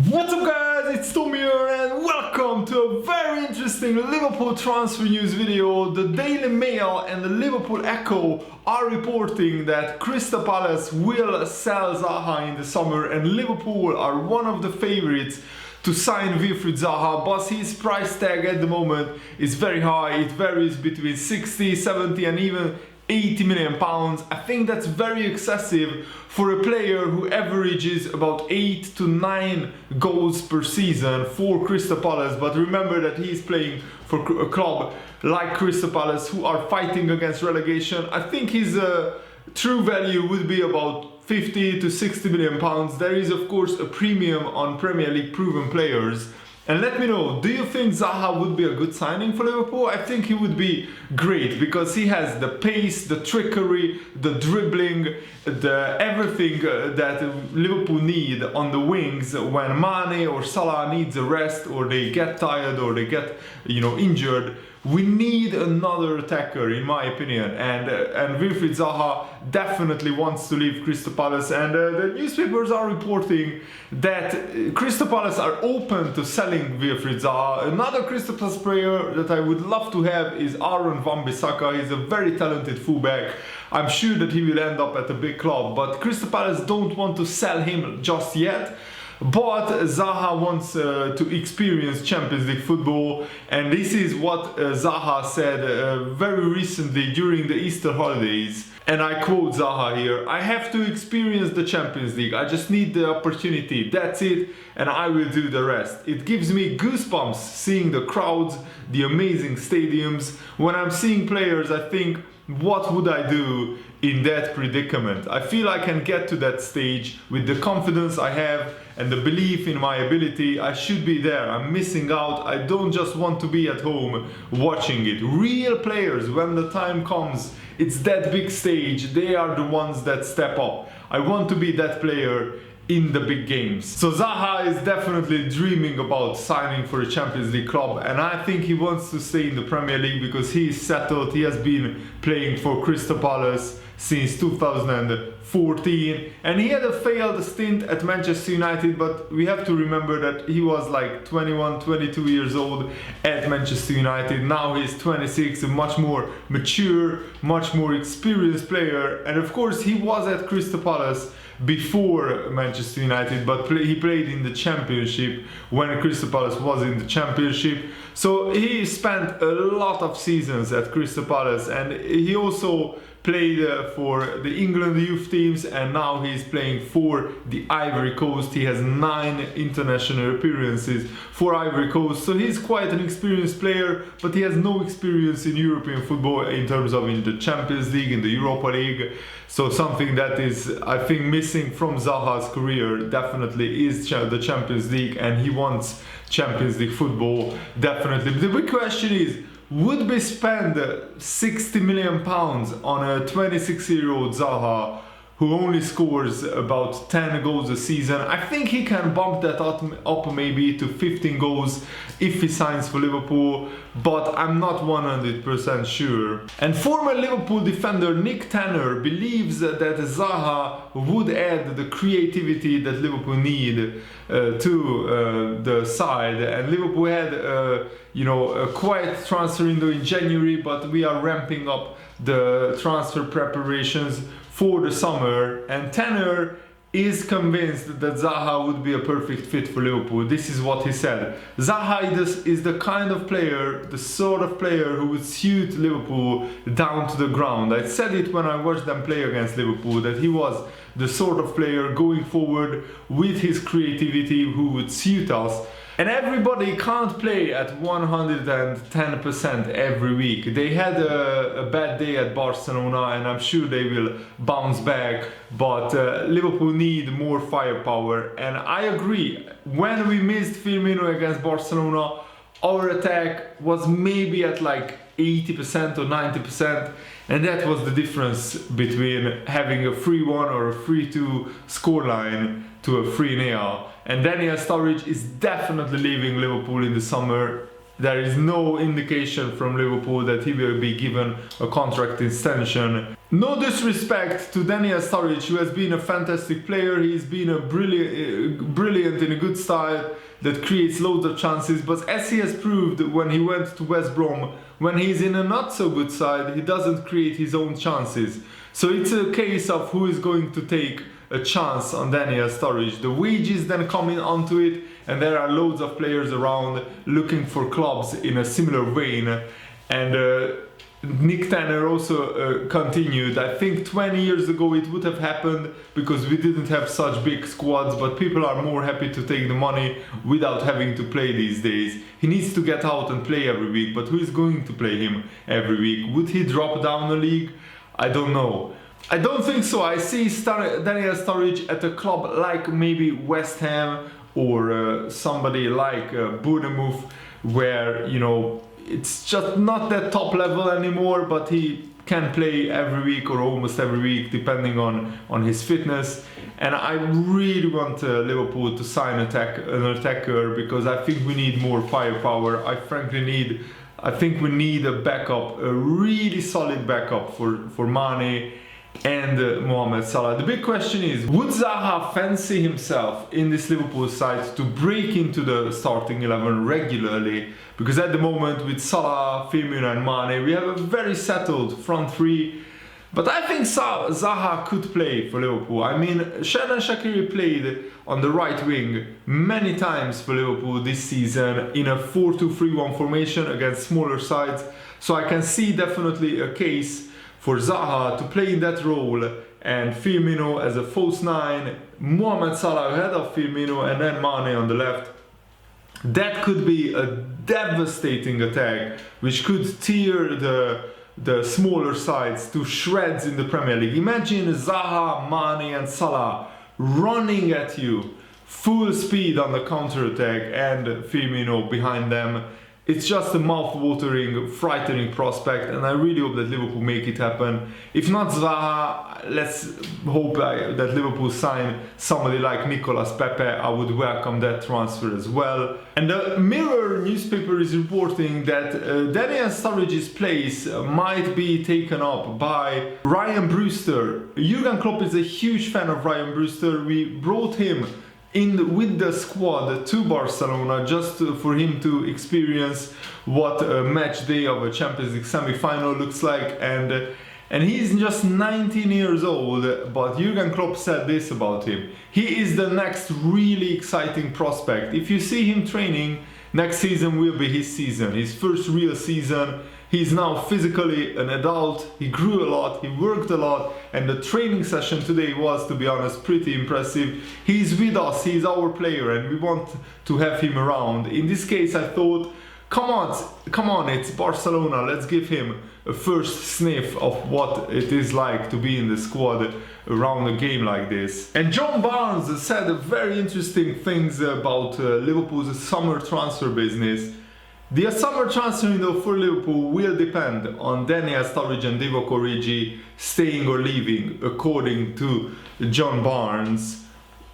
What's up guys, it's Tom here and welcome to a very interesting Liverpool transfer news video. The Daily Mail and the Liverpool Echo are reporting that Crystal Palace will sell Zaha in the summer and Liverpool are one of the favorites to sign Zaha, but his price tag at the moment is very high. It varies between 60, 70 and even 80 million pounds. I think that's very excessive for a player who averages about 8 to 9 goals per season for Crystal Palace. But remember that he's playing for a club like Crystal Palace who are fighting against relegation. I think his true value would be about 50 to 60 million pounds. There is of course a premium on Premier League proven players. And let me know, do you think Zaha would be a good signing for Liverpool? I think he would be great because he has the pace, the trickery, the dribbling, the everything that Liverpool need on the wings when Mane or Salah needs a rest or they get tired or they get injured. We need another attacker, in my opinion, and Zaha definitely wants to leave Crystal Palace, and the newspapers are reporting that Crystal Palace are open to selling Zaha. Another Crystal Palace player that I would love to have is Aaron Wan-Bissaka. He's a very talented fullback. I'm sure that he will end up at a big club, but Crystal Palace don't want to sell him just yet. But Zaha wants to experience Champions League football, and this is what Zaha said very recently during the Easter holidays. And I quote Zaha here: "I have to experience the Champions League. I just need the opportunity. That's it, and I will do the rest. It gives me goosebumps seeing the crowds, the amazing stadiums. When I'm seeing players, I think, what would I do in that predicament? I feel I can get to that stage with the confidence I have and the belief in my ability. I should be there. I'm missing out. I don't just want to be at home watching it." Real players, when the time comes, it's that big stage, they are the ones that step up. I want to be that player in the big games. So Zaha is definitely dreaming about signing for a Champions League club, and I think he wants to stay in the Premier League because he is settled. He has been playing for Crystal Palace since 2014, and he had a failed stint at Manchester United, but we have to remember that he was like 21, 22 years old at Manchester United. Now he's 26, a much more mature, much more experienced player, and of course he was at Crystal Palace before Manchester United, but he played in the Championship when Crystal Palace was in the Championship. So he spent a lot of seasons at Crystal Palace, and he also played for the England youth teams, and now he's playing for the Ivory Coast. He has 9 international appearances for Ivory Coast, so he's quite an experienced player, but he has no experience in European football in terms of in the Champions League, in the Europa League. So something that is, I think, missing from Zaha's career definitely is the Champions League, and he wants Champions League football, definitely. The big question is, would we spend 60 million pounds on a 26-year-old Zaha who only scores about 10 goals a season? I think he can bump that up maybe to 15 goals if he signs for Liverpool, but I'm not 100% sure. And former Liverpool defender Nick Tanner believes that Zaha would add the creativity that Liverpool need to the side. And Liverpool had a quiet transfer window in January, but we are ramping up the transfer preparations for the summer, and Tanner is convinced that Zaha would be a perfect fit for Liverpool. This is what he said: "Zaha is the kind of player, the sort of player who would suit Liverpool down to the ground. I said it when I watched them play against Liverpool, that he was the sort of player going forward with his creativity who would suit us. And everybody can't play at 110% every week. They had a bad day at Barcelona, and I'm sure they will bounce back, but Liverpool need more firepower." And I agree, when we missed Firmino against Barcelona, our attack was maybe at like 80% or 90%, and that was the difference between having a 3-1 or a 3-2 scoreline to a 3-0. And Daniel Sturridge is definitely leaving Liverpool in the summer. There is no indication from Liverpool that he will be given a contract extension. No disrespect to Daniel Sturridge, who has been a fantastic player. He's been a brilliant in a good style that creates loads of chances. But as he has proved when he went to West Brom, when he's in a not so good side, he doesn't create his own chances. So it's a case of who is going to take a chance on Daniel Sturridge. The wages then coming onto it, and there are loads of players around looking for clubs in a similar vein. And Nick Tanner also continued. I think 20 years ago it would have happened because we didn't have such big squads, but people are more happy to take the money without having to play these days. He needs to get out and play every week, but who is going to play him every week? Would he drop down a league? I don't know. I don't think so. I see Daniel Sturridge at a club like maybe West Ham or somebody like Bournemouth, where, you know, it's just not that top level anymore, but he can play every week or almost every week depending on his fitness. And I really want Liverpool to sign an attacker, because I think we need more firepower. I think we need a backup, a really solid backup for Mane and Mohamed Salah. The big question is, would Zaha fancy himself in this Liverpool side to break into the starting 11 regularly? Because at the moment with Salah, Firmino and Mane, we have a very settled front three. But I think Zaha could play for Liverpool. I mean, Xherdan Shaqiri played on the right wing many times for Liverpool this season in a 4-2-3-1 formation against smaller sides. So I can see definitely a case for Zaha to play in that role, and Firmino as a false nine, Mohamed Salah ahead of Firmino, and then Mane on the left. That could be a devastating attack which could tear the smaller sides to shreds in the Premier League. Imagine Zaha, Mane and Salah running at you full speed on the counter-attack and Firmino behind them. It's just a mouth-watering, frightening prospect, and I really hope that Liverpool make it happen. If not Zaha, let's hope that Liverpool sign somebody like Nicolas Pepe. I would welcome that transfer as well. And the Mirror newspaper is reporting that Daniel Sturridge's place might be taken up by Ryan Brewster. Jurgen Klopp is a huge fan of Ryan Brewster. We brought him with the squad to Barcelona just for him to experience what a match day of a Champions League semi-final looks like, and he's just 19 years old, but Jurgen Klopp said this about him: he is the next really exciting prospect. If you see him training, next season will be his season, his first real season. He's now physically an adult, he grew a lot, he worked a lot, and the training session today was, to be honest, pretty impressive. He's with us, he's our player, and we want to have him around. In this case, I thought, come on, it's Barcelona, let's give him a first sniff of what it is like to be in the squad around a game like this. And John Barnes said very interesting things about Liverpool's summer transfer business. The summer transfer window for Liverpool will depend on Daniel Sturridge and Divock Origi staying or leaving, according to John Barnes.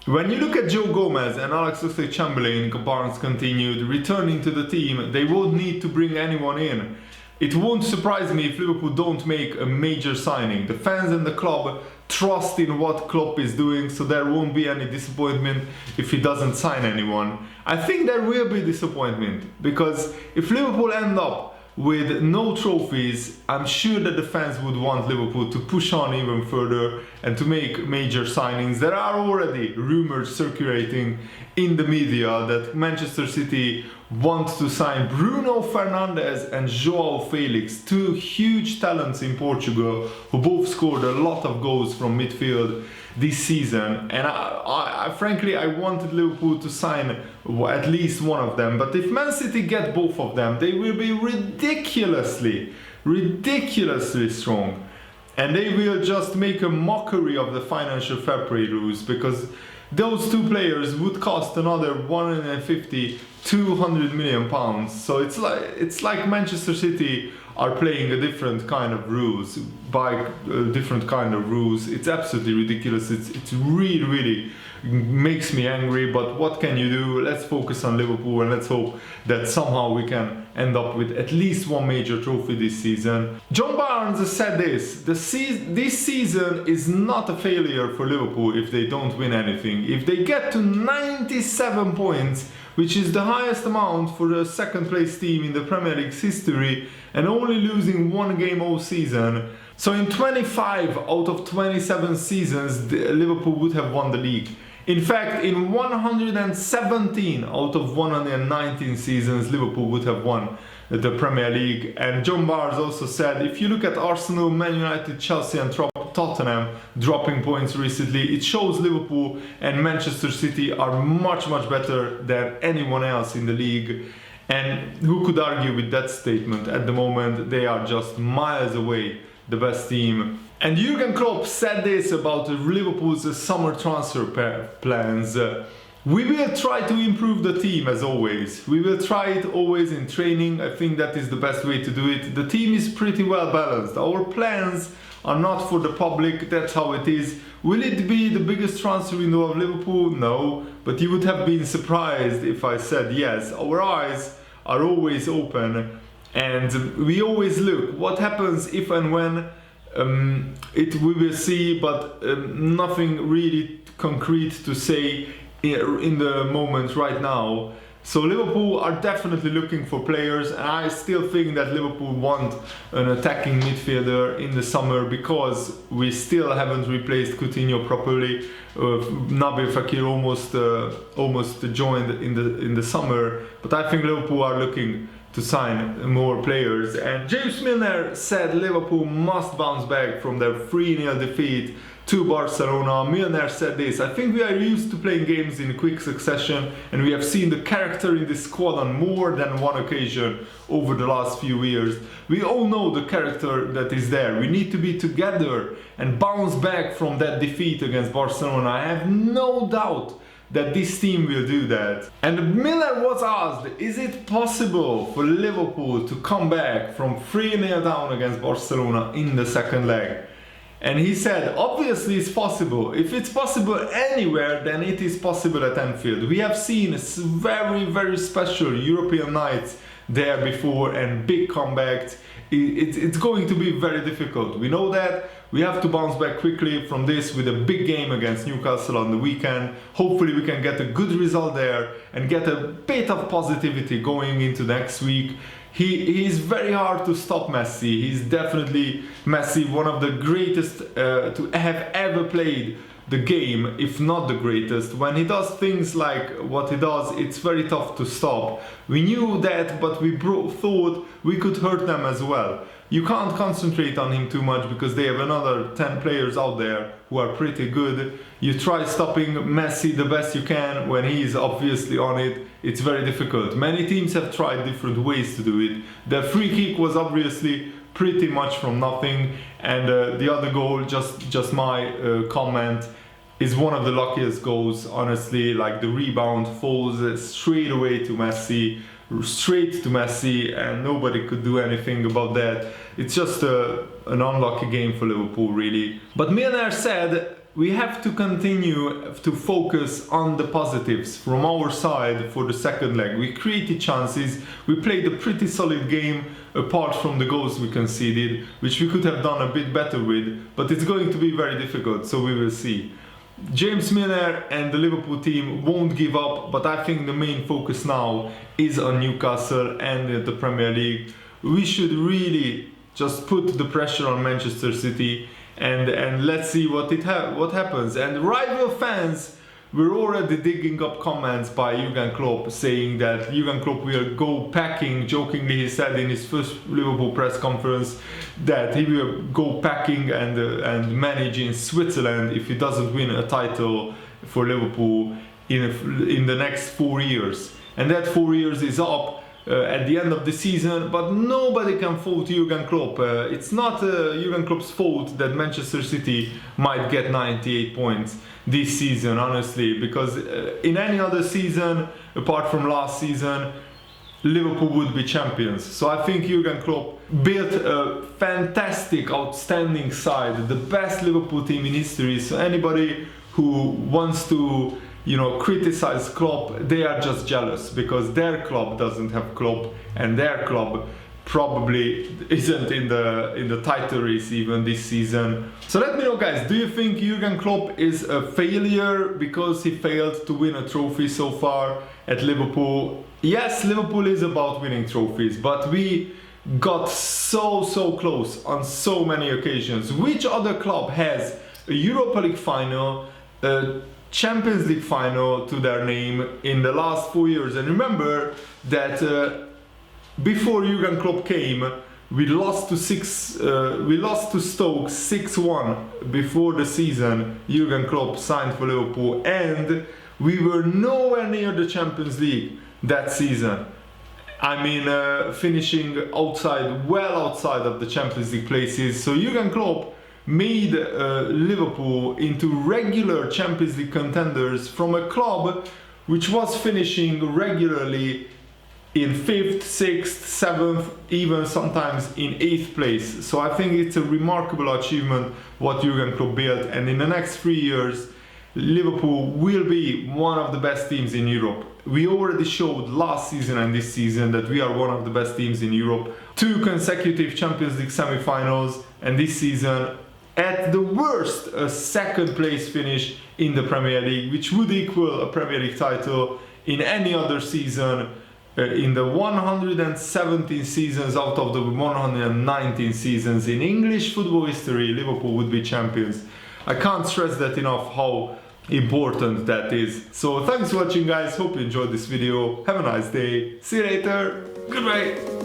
When you look at Joe Gomez and Alex Oxlade-Chamberlain, Barnes continued, returning to the team, they won't need to bring anyone in. It won't surprise me if Liverpool don't make a major signing. The fans and the club trust in what Klopp is doing, so there won't be any disappointment if he doesn't sign anyone. I think there will be disappointment, because if Liverpool end up with no trophies, I'm sure that the fans would want Liverpool to push on even further and to make major signings. There are already rumors circulating in the media that Manchester City wants to sign Bruno Fernandes and João Felix, two huge talents in Portugal who both scored a lot of goals from midfield this season. And I frankly, I wanted Liverpool to sign at least one of them, but if Man City get both of them, they will be ridiculously strong, and they will just make a mockery of the financial fair play rules, because those two players would cost another 150-200 million pounds. So it's like Manchester City are playing a different kind of rules. by different kind of rules. It's absolutely ridiculous. It's really makes me angry, but what can you do? Let's focus on Liverpool and let's hope that somehow we can end up with at least one major trophy this season. John Barnes said this season is not a failure for Liverpool if they don't win anything. If they get to 97 points, which is the highest amount for a second place team in the Premier League's history, and only losing one game all season. So in 25 out of 27 seasons, Liverpool would have won the league. In fact, in 117 out of 119 seasons, Liverpool would have won the Premier League. And John Barnes also said, if you look at Arsenal, Man United, Chelsea and Tottenham dropping points recently, it shows Liverpool and Manchester City are much better than anyone else in the league. And who could argue with that statement? At the moment, they are just miles away the best team. And Jurgen Klopp said this about Liverpool's summer transfer plans. We will try to improve the team as always. We will try it always in training. I think that is the best way to do it. The team is pretty well balanced. Our plans are not for the public, that's how it is. Will it be the biggest transfer window of Liverpool? No, but you would have been surprised if I said yes. Our eyes are always open and we always look what happens if and when. We will see, but nothing really concrete to say in the moment right now. So Liverpool are definitely looking for players, and I still think that Liverpool want an attacking midfielder in the summer because we still haven't replaced Coutinho properly. Nabil Fekir almost joined in the summer, but I think Liverpool are looking to sign more players. And James Milner said Liverpool must bounce back from their 3-0 defeat to Barcelona. Milner said this: I think we are used to playing games in quick succession and we have seen the character in this squad on more than one occasion over the last few years. We all know the character that is there. We need to be together and bounce back from that defeat against Barcelona. I have no doubt that this team will do that. And Miller was asked, is it possible for Liverpool to come back from 3-0 down against Barcelona in the second leg? And he said, obviously it's possible. If it's possible anywhere, then it is possible at Anfield. We have seen very special European nights there before and big comebacks. It's going to be very difficult. We know that. We have to bounce back quickly from this with a big game against Newcastle on the weekend. Hopefully we can get a good result there and get a bit of positivity going into next week. He is very hard to stop, Messi. He's definitely, Messi, one of the greatest to have ever played the game, if not the greatest. When he does things like what he does, it's very tough to stop. We knew that, but we thought we could hurt them as well. You can't concentrate on him too much because they have another 10 players out there who are pretty good. You try stopping Messi the best you can when he is obviously on it. It's very difficult. Many teams have tried different ways to do it. The free kick was obviously pretty much from nothing, and the other goal, just my comment, is one of the luckiest goals, honestly. Like the rebound falls straight away to Messi, and nobody could do anything about that. It's just an unlucky game for Liverpool, really. But Milner said we have to continue to focus on the positives from our side for the second leg. We created chances, we played a pretty solid game apart from the goals we conceded, which we could have done a bit better with, but it's going to be very difficult, so we will see. James Milner and the Liverpool team won't give up, but I think the main focus now is on Newcastle and the Premier League. We should really just put the pressure on Manchester City and let's see what happens. And rival fans were already digging up comments by Jurgen Klopp saying that Jurgen Klopp will go packing. Jokingly, he said in his first Liverpool press conference that he will go packing and manage in Switzerland if he doesn't win a title for Liverpool in the next 4 years. And that 4 years is up at the end of the season, but nobody can fault Jurgen Klopp. It's not Jurgen Klopp's fault that Manchester City might get 98 points this season, honestly, because in any other season apart from last season, Liverpool would be champions. So I think Jurgen Klopp built a fantastic, outstanding side, the best Liverpool team in history. So anybody who wants to, you know, criticize Klopp, they are just jealous because their club doesn't have Klopp, and their club probably isn't in the title race even this season. So let me know, guys, do you think Jurgen Klopp is a failure because he failed to win a trophy so far at Liverpool? Yes, Liverpool is about winning trophies, but we got so close on so many occasions. Which other club has a Europa League final, a Champions League final to their name in the last 4 years? And remember that before Jurgen Klopp came, we lost to Stoke 6-1 before the season Jurgen Klopp signed for Liverpool, and we were nowhere near the Champions League that season. I mean, finishing well outside of the Champions League places. So Jurgen Klopp made Liverpool into regular Champions League contenders from a club which was finishing regularly in 5th, 6th, 7th, even sometimes in 8th place. So I think it's a remarkable achievement what Jurgen Klopp built, and in the next 3 years Liverpool will be one of the best teams in Europe. We already showed last season and this season that we are one of the best teams in Europe. 2 consecutive Champions League semi-finals, and this season at the worst a 2nd place finish in the Premier League, which would equal a Premier League title in any other season. In the 117 seasons out of the 119 seasons in English football history, Liverpool would be champions. I can't stress that enough how important that is. So thanks for watching, guys. Hope you enjoyed this video. Have a nice day. See you later. Goodbye.